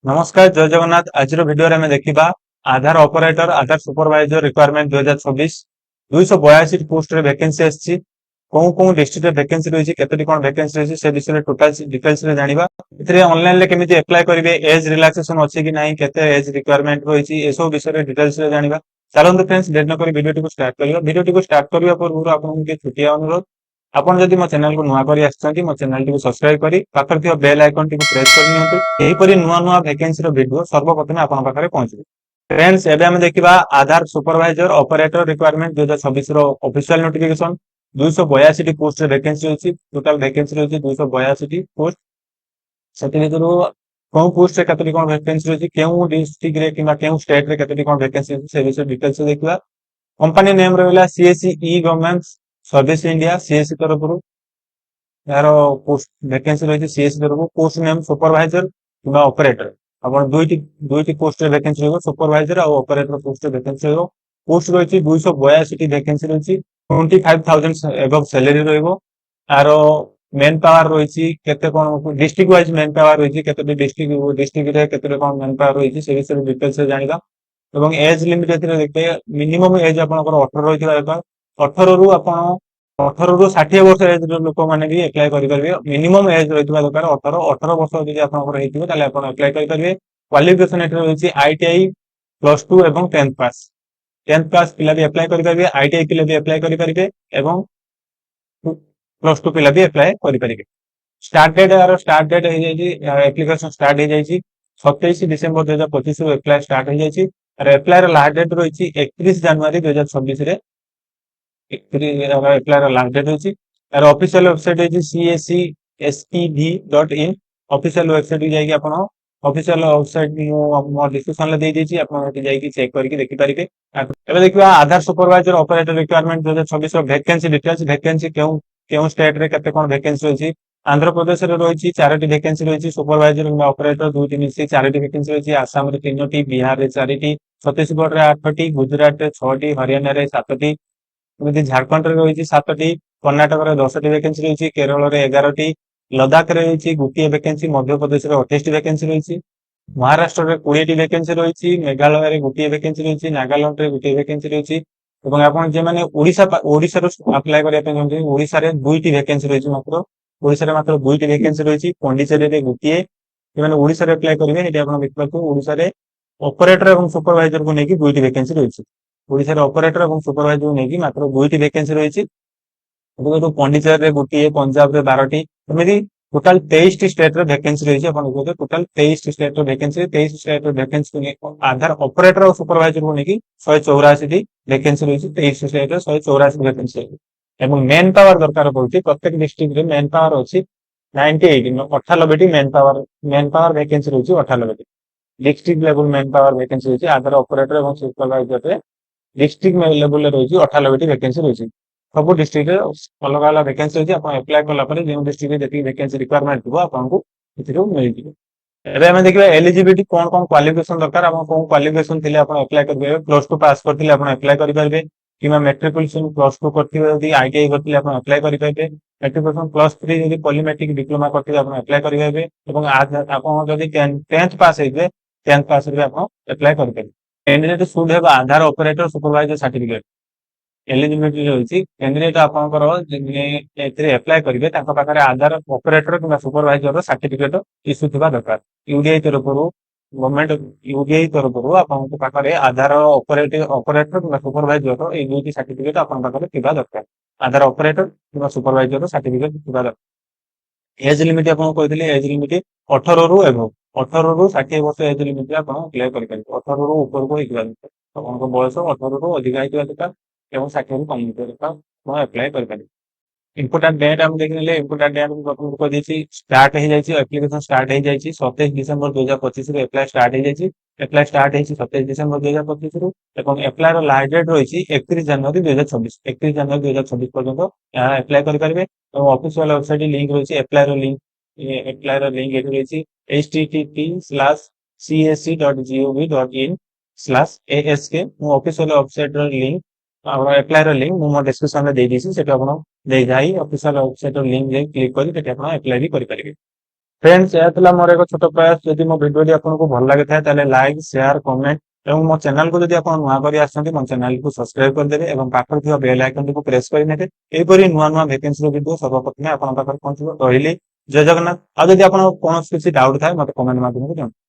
नमस्कार जय जगन्नाथ आज भिडियो में देखा आधार ऑपरेटर आधार सुपरवाइजर रिक्वायरमेंट 2026 282 पोस्ट रे वैकेंसी आछि कोन कोन डिस्ट्रिक्ट रे वैकेंसी रही केतोटी कोन वैकेंसी रही से विषय टोटल डिटेल्स रे जानिबा इतरे ऑनलाइन ले केमिति अप्लाई करिवे एज रिलैक्सेशन अछि कि नाही केते एज रिक्वायरमेंट रही छि एसो विषय रे डिटेल्स रे जानिबा चलंतु फ्रेंड्स लेट न करी वीडियो को स्टार्ट करियो वीडियो को स्टार्ट करिया पूर्व आपन के छुटिया अनुरोध आपण जदि मो चैनल को नुआ करी आछंती मो चैनल को सब्सक्राइब करी पाखर थियो बेल आइकन टी को प्रेस कर नियंतु एही परी नुआ नुआ वैकेंसी रो वीडियो सर्वप्रथम आपण पाखरे पहुंचबे फ्रेंड्स एबे हम देखिबा आधार सुपरवाइजर ऑपरेटर रिक्वायरमेंट 2026 रो ऑफिशियल नोटिफिकेशन 282 टी पोस्ट रे वैकेंसी होची टोटल वैकेंसी होची 282 टी पोस्ट सेति भितरु कोन पोस्ट रे कतरी कोन वैकेंसी होची केउ डिस्ट्रिक्ट रे किबा केउ स्टेट रे कतरी कोन वैकेंसी होची से विषय डिटेल्स देखिबा कंपनी नेम रहला सीएससी ई गवर्नमेंट सर्विस इंडिया सीएससी तरफरु यार पोस्ट वैकेंसी रही सीएससी तरफ पोस्ट नेम सुपरवाइजर किबा ऑपरेटर अपन दुईटी पोस्ट रे वैकेंसी रहबो सुपरवाइजर और ऑपरेटर पोस्ट रे वैकेंसी रहबो पोस्ट रही 282 टी वैकेंसी रही 25000 एबव सैलरी रहबो आरो मेन पावर रही केते कोन डिस्ट्रिक्ट वाइज मेन पावर रही केते डिस्ट्रिक्ट रे केते कोन मेन पावर रही से विषय डिटेल्स से जानिबा एवं एज लिमिट एथिरे देखते मिनिमम एज आपनकर 18 रहिथिबा दरकार 18 रु आपण 18 रु 60 वर्ष एज लोक माने भी अप्लाई करि परिबे मिनिमम एज रहितबा दरकार 18 वर्ष जदि आपनकर हेतिबो ताले आपण अप्लाई करि परिबे क्वालिफिकेशन एठ रहिछि आईटीआई +2 एवं 10th पास पिला भी अप्लाई करि परिबे आईटीआई पिला भी अप्लाई करि परिबे एवं +2 पिला भी अप्लाई करि परिबे स्टार्ट डेट हे जाइछि एप्लीकेशन स्टार्ट हे जाइछि 27 डिसेंबर 2025 रु अप्लाई स्टार्ट हे जाइछि और अप्लाई र लास्ट डेट रहिछि 31 जनवरी 2026 रे अप्लाई लास्ट डेट होची और ऑफिशियल वेबसाइट है cscspv.in ऑफिशियल वेबसाइट जाई आपण ऑफिशियल वेबसाइट मो डिस्क्रिप्शन ले दे देची आपण जाई की चेक करके देखि परिबे एबे देखिबा आधार सुपरवाइजर ऑपरेटर रिक्वायरमेंट 2026 रो वैकेंसी डिटेल्स वैकेंसी केउ स्टेट रे कते कोन वैकेंसी होची आंध्र प्रदेश रे रहिछि 4टी वैकेंसी रहिछि सुपरवाइजर और ऑपरेटर 2टी मिसी 4टी वैकेंसी रहिछि आसाम रे 3टी बिहार रे 4टी छत्तीसगढ़ रे 8टी गुजरात रे 6टी हरियाणा रे 7टी झारखंड रे रही 7टी कर्णाटक रे 10टी वैकेंसी रही केरल रे 11टी लद्दाख रे रही गोटे वैकेंसी मध्य प्रदेश रे 28टी वैकेंसी रही महाराष्ट्र रे 20टी वैकेंसी रही मेघालय रे गोटे वैकेंसी रही नागालैंड रे गोटे वैकेंसी रही एवं आपण जे माने ओडिसा रो अप्लाई करिया पे जोंती ओडिसा रे 2टी वैकेंसी रही मात्र ओडिसा रे मात्र 2टी वैकेंसी रही पॉंडिचेरी रे गोटे जे माने ओडिसा रे अप्लाई करिवे एटी आपण देखबाकू ओडिसा रे ऑपरेटर एवं सुपरवाइजर को नेकी 2टी वैकेंसी रही ओडिसा रे ऑपरेटर एवं सुपरवाइजर नेकी मात्र 2टी वैकेंसी रही तो पॉंडिचेरी रे गोटे पंजाब रे 12टी एमिति टोटल 23 टी स्टेट रे वैकेंसी रही अपन को टोटल 23 टी स्टेट रे वैकेंसी 23 स्टेट रे वैकेंसी को आधार ऑपरेटर और सुपरवाइजर को नेकी 184 टी वैकेंसी रही 23 स्टेट रे 184 वैकेंसी एवं मेन पावर दरकार पड़ती प्रत्येक डिस्ट्रिक्ट रे मेन पावर अछि 98 टी मेन पावर वैकेंसी रही 98 T district level main power vacancy रही आधार ऑपरेटर और सुपरवाइजर रे डिस्ट्रिक्ट लेवल रही 98 टी वैकेंसी रही सब डिस्ट्रिक्ट अलग अलग वैकेंसी रही आप अप्लाई कला जो डिस्ट्रिक्ट जी वैकेंसी रिक्वायरमेंट थी आपको मिल जाए एवं देखिए एलिजिबिलिटी कौन कौन क्वालिफिकेशन दरकार आप कौन क्वालिफिकेशन थे आप अप्लाई करेंगे +2 पास करते आप अप्लाई करेंगे कि मेट्रिकुलेशन +2 करते आईटीआई करते आप अप्लाई करेंगे मेट्रिकुलेशन +3 यदि पॉलिमेट्रिक डिप्लोमा करते आप अप्लाई करेंगे आप 10th पास होते 10th पास आप अप्लाई करेंगे candidate should have Aadhaar operator supervisor certificate eligibility रही कैंडिडेट आपंकर एथिरे अप्लाई करेंगे पाखे आधार ऑपरेटर कि सुपरवाइजर सर्टिफिकेट इश्यू थिबा दरकार यूडीआई तरफ गवर्नमेंट यूडीआई तरफ आपको पाखे आधार ऑपरेटर कि सुपरवाइजर ये दुईटी सर्टिफिकेट आप थिबा दरकार आधार ऑपरेटर कि सुपरवाइजर सर्टिफिकेट थिबा दरकार एज लिमिट आपको कहते एज लिमिट 18 रु एभव 18 रु 60 वर्ष एज लिमिट आप अप्लाई करेंगे 18 रु ऊपर को होगा बयस 18 रु अधिक होता दरकार एवं 60 रु कम दरकार अप्लाई करेंगे इंपोर्टेंट डेट हम देखने इंपोर्टेंट डेट को दी स्टार्ट हो जाए एप्लिकेशन स्टार्ट हो जाए 27 डिसेंबर 2025 रु अप्लाई स्टार्ट हो जाए अप्लाई स्टार्ट हो 27 डिसेंबर 2025 रु एवं अप्लाई लास्ट डेट रही 31 जनवरी 2026 31 जनवरी 2026 पर्यंत अप्लाई करेंगे और ऑफिशियल वेबसाइट लिंक रही अप्लाई लिंक ये रही http:/csc.gov.in/ask official website link apply link मो डिस्क्रिप्शन में दे दी से ऑफिशियल वेबसाइट लिंक क्लिक कर अप्लाई भी करेंगे फ्रेंड्स या मोर एक छोट प्रयास जदि मो भिडियो आपको भल लगे था लाइक शेयर कमेंट और मो चैनल को जब आप नुआ कर आसछन्ति मो चैनल को सब्सक्राइब करदेवे और पाखर थिबा बेल आइकन को प्रेस करनेबे एपरि नुआ नुआ वैकेंसी वीडियो सर्वप्रथम आपन पाखर पहुंचबो। रहिली जय जगन्नाथ। आ जदि आपन कोनोसी किसी डाउट थाए मते कमेंट माध्यम रे जणाइबे।